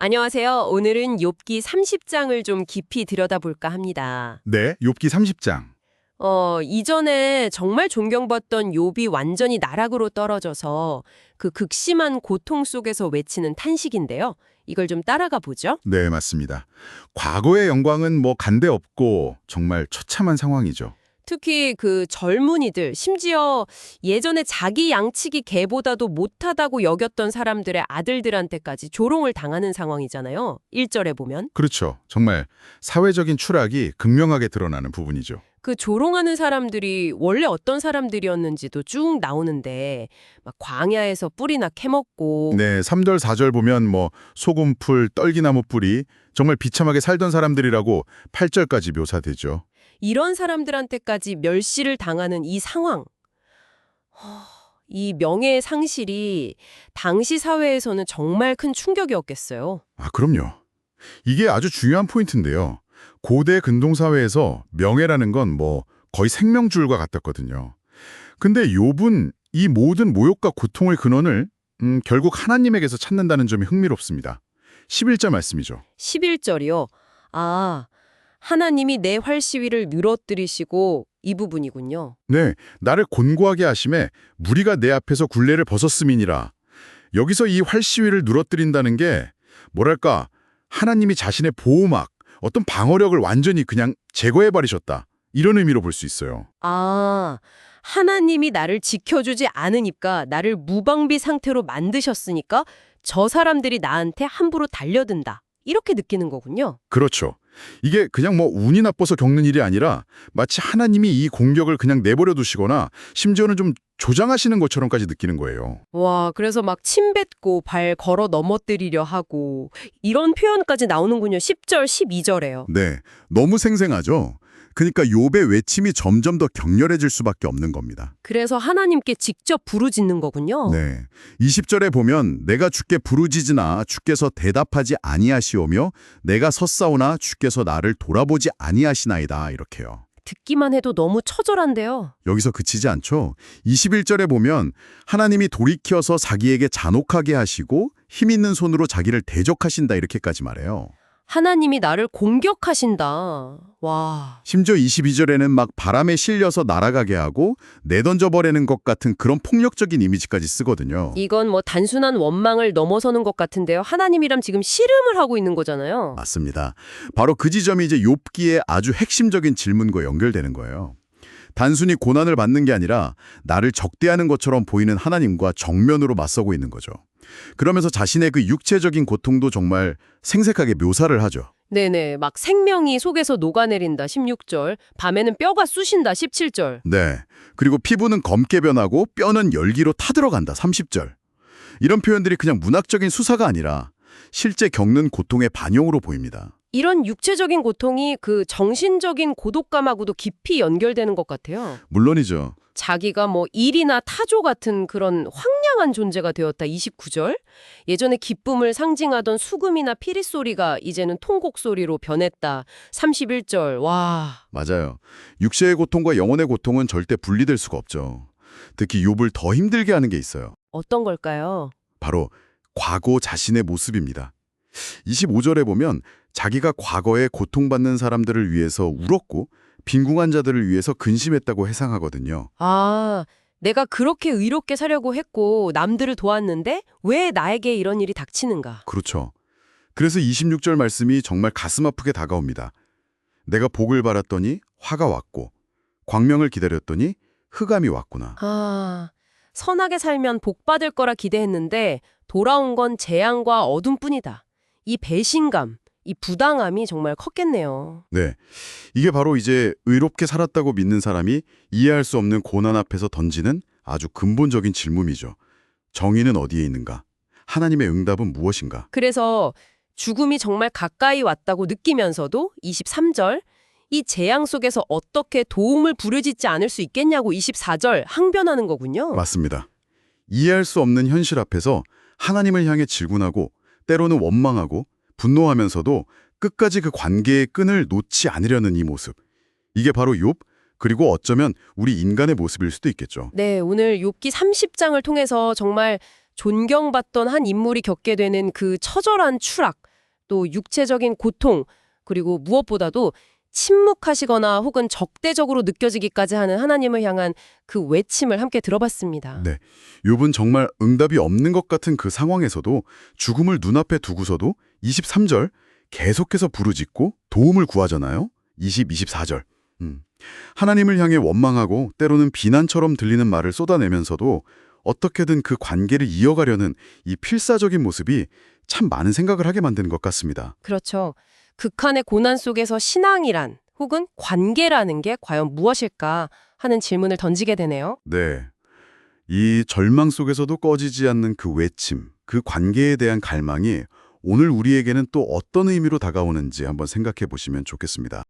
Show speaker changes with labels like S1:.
S1: 안녕하세요. 오늘은 욥기 30장을 좀 깊이 들여다볼까 합니다.
S2: 네, 욥기 30장.
S1: 이전에 정말 존경받던 욥이 완전히 나락으로 떨어져서 그 극심한 고통 속에서 외치는 탄식인데요. 이걸 좀 따라가 보죠.
S2: 네, 맞습니다. 과거의 영광은 뭐 간데 없고 정말 처참한 상황이죠.
S1: 특히 그 젊은이들, 심지어 예전에 자기 양치기 개보다도 못하다고 여겼던 사람들의 아들들한테까지 조롱을 당하는 상황이잖아요. 1절에 보면.
S2: 그렇죠. 정말 사회적인 추락이 극명하게 드러나는 부분이죠.
S1: 그 조롱하는 사람들이 원래 어떤 사람들이었는지도 쭉 나오는데 막 광야에서 뿌리나 캐먹고
S2: 네, 3절, 4절 보면 뭐 소금풀, 떨기나무 뿌리, 정말 비참하게 살던 사람들이라고 8절까지 묘사되죠.
S1: 이런 사람들한테까지 멸시를 당하는 이 상황. 이 명예의 상실이 당시 사회에서는 정말 큰 충격이었겠어요.
S2: 아, 그럼요. 이게 아주 중요한 포인트인데요. 고대 근동사회에서 명예라는 건 뭐 거의 생명줄과 같았거든요. 근데 욥은 이 모든 모욕과 고통의 근원을 결국 하나님에게서 찾는다는 점이 흥미롭습니다. 11절 말씀이죠.
S1: 11절이요. 아, 하나님이 내 활시위를 늘어뜨리시고 이 부분이군요.
S2: 네, 나를 곤고하게 하심에 무리가 내 앞에서 굴레를 벗었음이니라. 여기서 이 활시위를 누러뜨린다는 게 뭐랄까 하나님이 자신의 보호막, 어떤 방어력을 완전히 그냥 제거해버리셨다. 이런 의미로 볼 수 있어요.
S1: 아, 하나님이 나를 지켜주지 않으니까 나를 무방비 상태로 만드셨으니까 저 사람들이 나한테 함부로 달려든다. 이렇게 느끼는 거군요.
S2: 그렇죠. 이게 그냥 뭐 운이 나빠서 겪는 일이 아니라 마치 하나님이 이 공격을 그냥 내버려 두시거나 심지어는 좀 조장하시는 것처럼까지 느끼는 거예요.
S1: 와, 그래서 막 침 뱉고 발 걸어 넘어뜨리려 하고 이런 표현까지 나오는군요. 10절, 12절에요.
S3: 네, 너무 생생하죠? 그러니까 욥의 외침이 점점 더 격렬해질 수밖에 없는 겁니다.
S1: 그래서 하나님께 직접 부르짖는 거군요.
S3: 네, 20절에 보면 내가 주께 부르짖으나 주께서 대답하지 아니하시오며 내가 섰사오나 주께서 나를 돌아보지 아니하시나이다 이렇게요.
S1: 듣기만 해도 너무 처절한데요.
S3: 여기서 그치지 않죠? 21절에 보면 하나님이 돌이켜서 자기에게 잔혹하게 하시고 힘 있는 손으로 자기를 대적하신다 이렇게까지 말해요.
S1: 하나님이 나를 공격하신다. 와.
S3: 심지어 22절에는 막 바람에 실려서 날아가게 하고 내던져버리는 것 같은 그런 폭력적인 이미지까지 쓰거든요.
S1: 이건 뭐 단순한 원망을 넘어서는 것 같은데요. 하나님이랑 지금 씨름을 하고 있는 거잖아요.
S3: 맞습니다. 바로 그 지점이 이제 욥기의 아주 핵심적인 질문과 연결되는 거예요. 단순히 고난을 받는 게 아니라 나를 적대하는 것처럼 보이는 하나님과 정면으로 맞서고 있는 거죠. 그러면서 자신의 그 육체적인 고통도 정말 생생하게 묘사를 하죠.
S1: 네네. 막 생명이 속에서 녹아내린다. 16절. 밤에는 뼈가 쑤신다. 17절.
S3: 네. 그리고 피부는 검게 변하고 뼈는 열기로 타들어간다. 30절. 이런 표현들이 그냥 문학적인 수사가 아니라 실제 겪는 고통의 반영으로 보입니다.
S1: 이런 육체적인 고통이 그 정신적인 고독감하고도 깊이 연결되는 것 같아요.
S3: 물론이죠.
S1: 자기가 뭐 일이나 타조 같은 그런 황량한 존재가 되었다. 29절. 예전에 기쁨을 상징하던 수금이나 피리 소리가 이제는 통곡 소리로 변했다. 31절. 와.
S3: 맞아요. 육체의 고통과 영혼의 고통은 절대 분리될 수가 없죠. 특히 욥을 더 힘들게 하는 게 있어요.
S1: 어떤 걸까요?
S3: 바로 과거 자신의 모습입니다. 25절에 보면 자기가 과거에 고통받는 사람들을 위해서 울었고 빈궁한 자들을 위해서 근심했다고 해상하거든요.
S1: 아, 내가 그렇게 의롭게 살려고 했고 남들을 도왔는데 왜 나에게 이런 일이 닥치는가?
S3: 그렇죠. 그래서 26절 말씀이 정말 가슴 아프게 다가옵니다. 내가 복을 바랐더니 화가 왔고 광명을 기다렸더니 흑암이 왔구나.
S1: 아, 선하게 살면 복 받을 거라 기대했는데 돌아온 건 재앙과 어둠뿐이다. 이 배신감, 이 부당함이 정말 컸겠네요.
S3: 네, 이게 바로 이제 의롭게 살았다고 믿는 사람이 이해할 수 없는 고난 앞에서 던지는 아주 근본적인 질문이죠. 정의는 어디에 있는가? 하나님의 응답은 무엇인가?
S1: 그래서 죽음이 정말 가까이 왔다고 느끼면서도 23절, 이 재앙 속에서 어떻게 도움을 부르짖지 않을 수 있겠냐고 24절 항변하는 거군요.
S3: 맞습니다. 이해할 수 없는 현실 앞에서 하나님을 향해 질문하고 때로는 원망하고 분노하면서도 끝까지 그 관계의 끈을 놓지 않으려는 이 모습. 이게 바로 욥, 그리고 어쩌면 우리 인간의 모습일 수도 있겠죠.
S1: 네, 오늘 욥기 30장을 통해서 정말 존경받던 한 인물이 겪게 되는 그 처절한 추락, 또 육체적인 고통, 그리고 무엇보다도 침묵하시거나 혹은 적대적으로 느껴지기까지 하는 하나님을 향한 그 외침을 함께 들어봤습니다.
S3: 네. 욥은 정말 응답이 없는 것 같은 그 상황에서도 죽음을 눈앞에 두고서도 23절 계속해서 부르짖고 도움을 구하잖아요. 24절. 하나님을 향해 원망하고 때로는 비난처럼 들리는 말을 쏟아내면서도 어떻게든 그 관계를 이어가려는 이 필사적인 모습이 참 많은 생각을 하게 만드는 것 같습니다.
S1: 그렇죠. 극한의 고난 속에서 신앙이란 혹은 관계라는 게 과연 무엇일까 하는 질문을 던지게 되네요.
S3: 네. 이 절망 속에서도 꺼지지 않는 그 외침, 그 관계에 대한 갈망이 오늘 우리에게는 또 어떤 의미로 다가오는지 한번 생각해 보시면 좋겠습니다.